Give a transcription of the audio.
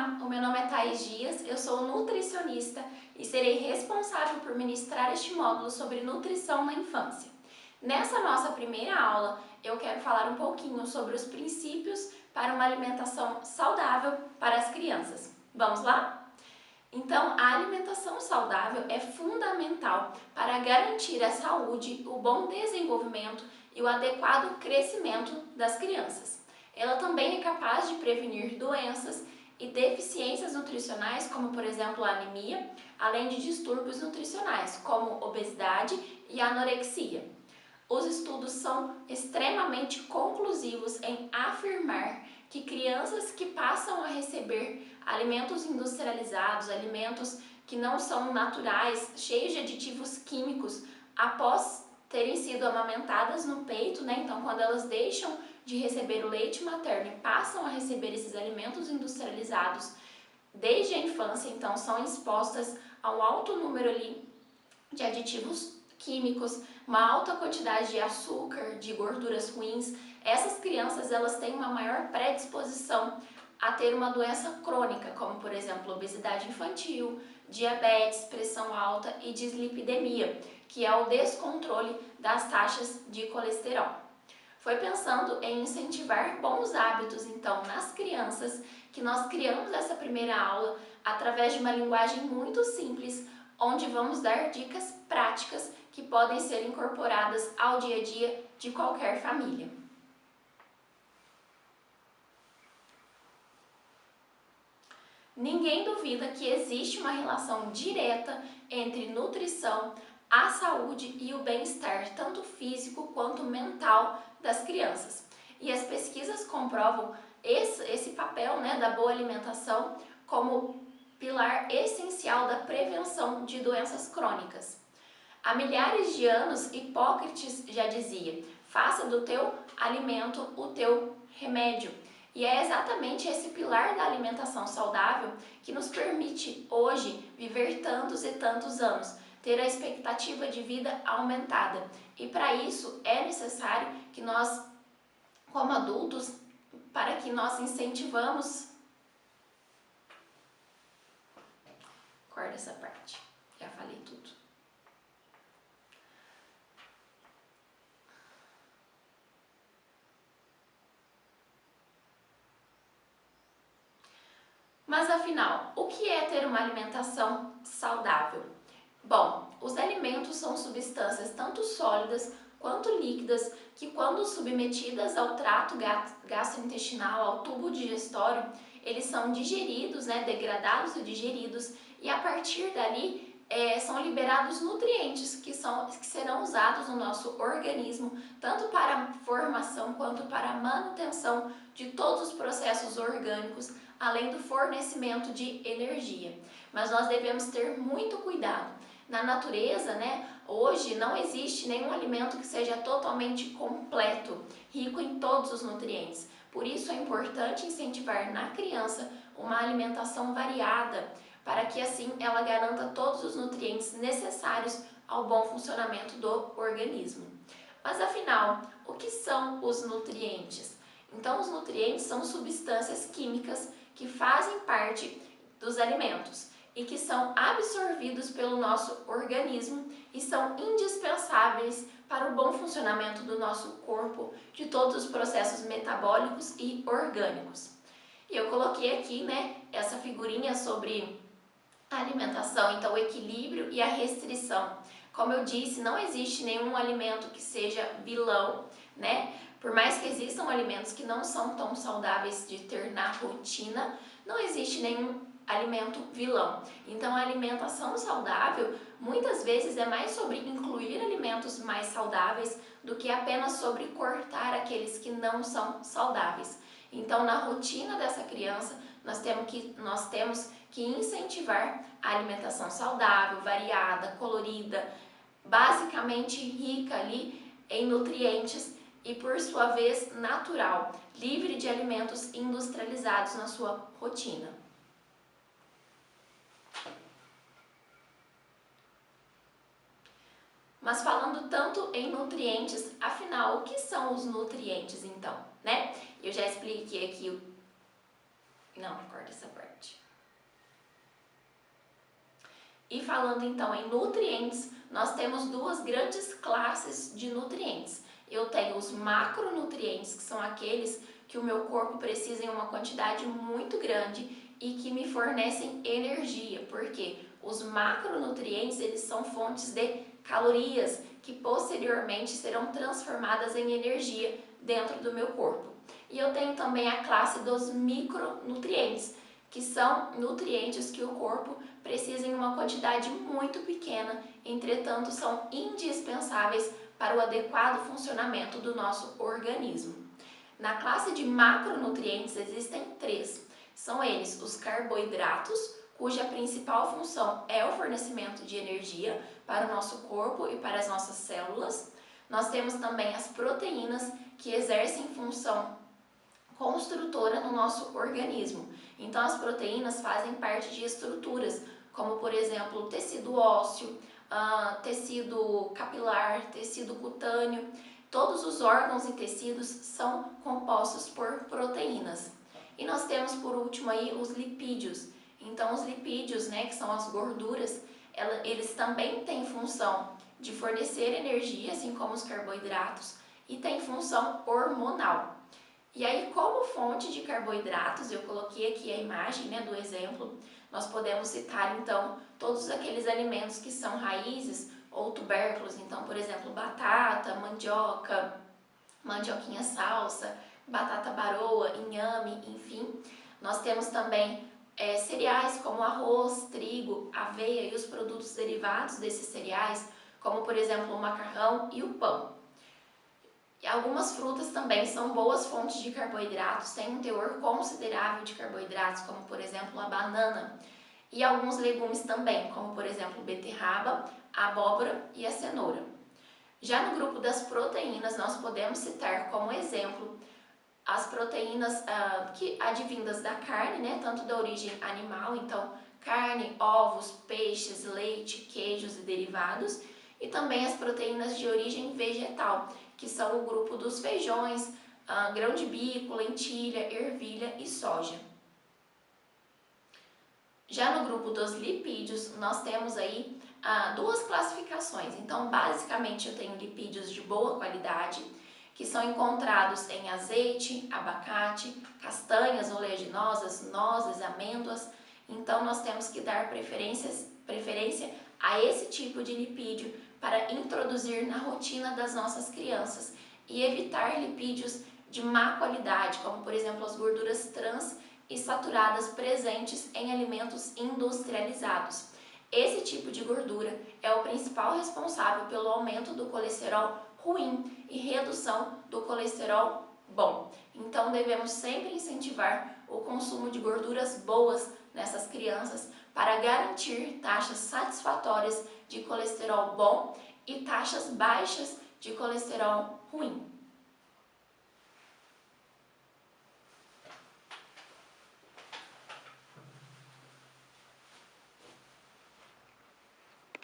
Olá, o meu nome é Thaís Dias, eu sou nutricionista e serei responsável por ministrar este módulo sobre nutrição na infância. Nessa nossa primeira aula, eu quero falar um pouquinho sobre os princípios para uma alimentação saudável para as crianças. Vamos lá? Então, a alimentação saudável é fundamental para garantir a saúde, o bom desenvolvimento e o adequado crescimento das crianças. Ela também é capaz de prevenir doenças e deficiências nutricionais, como por exemplo a anemia, além de distúrbios nutricionais, como obesidade e anorexia. Os estudos são extremamente conclusivos em afirmar que crianças que passam a receber alimentos industrializados, alimentos que não são naturais, cheios de aditivos químicos, após terem sido amamentadas no peito, né? Então, quando elas deixam de receber o leite materno e passam a receber esses alimentos industrializados desde a infância, então são expostas a um alto número ali de aditivos químicos, uma alta quantidade de açúcar, de gorduras ruins. Essas crianças, elas têm uma maior predisposição a ter uma doença crônica, como por exemplo obesidade infantil, diabetes, pressão alta e dislipidemia, que é o descontrole das taxas de colesterol. Foi pensando em incentivar bons hábitos, então, nas crianças, que nós criamos essa primeira aula através de uma linguagem muito simples, onde vamos dar dicas práticas que podem ser incorporadas ao dia a dia de qualquer família. Ninguém duvida que existe uma relação direta entre nutrição, a saúde e o bem-estar, tanto físico quanto mental das crianças. E as pesquisas comprovam esse papel, né, da boa alimentação como pilar essencial da prevenção de doenças crônicas. Há milhares de anos, Hipócrates já dizia: faça do teu alimento o teu remédio. E é exatamente esse pilar da alimentação saudável que nos permite hoje viver tantos e tantos anos, ter a expectativa de vida aumentada. E para isso é necessário que nós, como adultos, para que nós incentivamos... Corta essa parte, já falei tudo. Mas afinal, o que é ter uma alimentação saudável? Bom, os alimentos são substâncias tanto sólidas quanto líquidas que, quando submetidas ao trato gastrointestinal, ao tubo digestório, eles são digeridos, né, degradados e digeridos, e a partir dali são liberados nutrientes que serão usados no nosso organismo, tanto para a formação quanto para a manutenção de todos os processos orgânicos, além do fornecimento de energia. Mas nós devemos ter muito cuidado. Na natureza, né, hoje não existe nenhum alimento que seja totalmente completo, rico em todos os nutrientes. Por isso é importante incentivar na criança uma alimentação variada, para que assim ela garanta todos os nutrientes necessários ao bom funcionamento do organismo. Mas afinal, o que são os nutrientes? Então, os nutrientes são substâncias químicas que fazem parte dos alimentos e que são absorvidos pelo nosso organismo e são indispensáveis para o bom funcionamento do nosso corpo, de todos os processos metabólicos e orgânicos. E eu coloquei aqui, né, essa figurinha sobre a alimentação, então o equilíbrio e a restrição. Como eu disse, não existe nenhum alimento que seja vilão, né? Por mais que existam alimentos que não são tão saudáveis de ter na rotina, não existe nenhum alimento vilão. Então a alimentação saudável muitas vezes é mais sobre incluir alimentos mais saudáveis do que apenas sobre cortar aqueles que não são saudáveis. Então na rotina dessa criança nós temos que incentivar a alimentação saudável, variada, colorida, basicamente rica ali em nutrientes e, por sua vez, natural, livre de alimentos industrializados na sua rotina. Mas falando tanto em nutrientes, afinal, o que são os nutrientes então, né? Eu já expliquei aqui Não, corta essa parte. E falando então em nutrientes, nós temos duas grandes classes de nutrientes. Eu tenho os macronutrientes, que são aqueles que o meu corpo precisa em uma quantidade muito grande e que me fornecem energia, porque os macronutrientes eles são fontes de calorias que posteriormente serão transformadas em energia dentro do meu corpo. E eu tenho também a classe dos micronutrientes, que são nutrientes que o corpo precisa em uma quantidade muito pequena, entretanto são indispensáveis para o adequado funcionamento do nosso organismo. Na classe de macronutrientes existem três. São eles os carboidratos, cuja principal função é o fornecimento de energia para o nosso corpo e para as nossas células. Nós temos também as proteínas, que exercem função construtora no nosso organismo. Então as proteínas fazem parte de estruturas, como por exemplo tecido ósseo, tecido capilar, tecido cutâneo. Todos os órgãos e tecidos são compostos por proteínas. E nós temos por último aí os lipídios. Então os lipídios, né, que são as gorduras, eles também têm função de fornecer energia, assim como os carboidratos, e têm função hormonal. E aí, como fonte de carboidratos, eu coloquei aqui a imagem, né, do exemplo, nós podemos citar então todos aqueles alimentos que são raízes ou tubérculos, então por exemplo batata, mandioca, mandioquinha salsa, batata baroa, inhame, enfim. Nós temos também cereais como arroz, trigo, aveia e os produtos derivados desses cereais, como por exemplo o macarrão e o pão. E algumas frutas também são boas fontes de carboidratos, têm um teor considerável de carboidratos, como por exemplo a banana. E alguns legumes também, como por exemplo beterraba, a abóbora e a cenoura. Já no grupo das proteínas, nós podemos citar como exemplo as proteínas que advindas da carne, né, tanto da origem animal, então carne, ovos, peixes, leite, queijos e derivados, e também as proteínas de origem vegetal, que são o grupo dos feijões, grão de bico, lentilha, ervilha e soja. Já no grupo dos lipídios, nós temos aí duas classificações. Então, basicamente, eu tenho lipídios de boa qualidade, que são encontrados em azeite, abacate, castanhas oleaginosas, nozes, amêndoas. Então, nós temos que dar preferência a esse tipo de lipídio para introduzir na rotina das nossas crianças e evitar lipídios de má qualidade, como por exemplo as gorduras trans e saturadas presentes em alimentos industrializados. Esse tipo de gordura é o principal responsável pelo aumento do colesterol ruim e redução do colesterol bom. Então devemos sempre incentivar o consumo de gorduras boas nessas crianças para garantir taxas satisfatórias de colesterol bom e taxas baixas de colesterol ruim.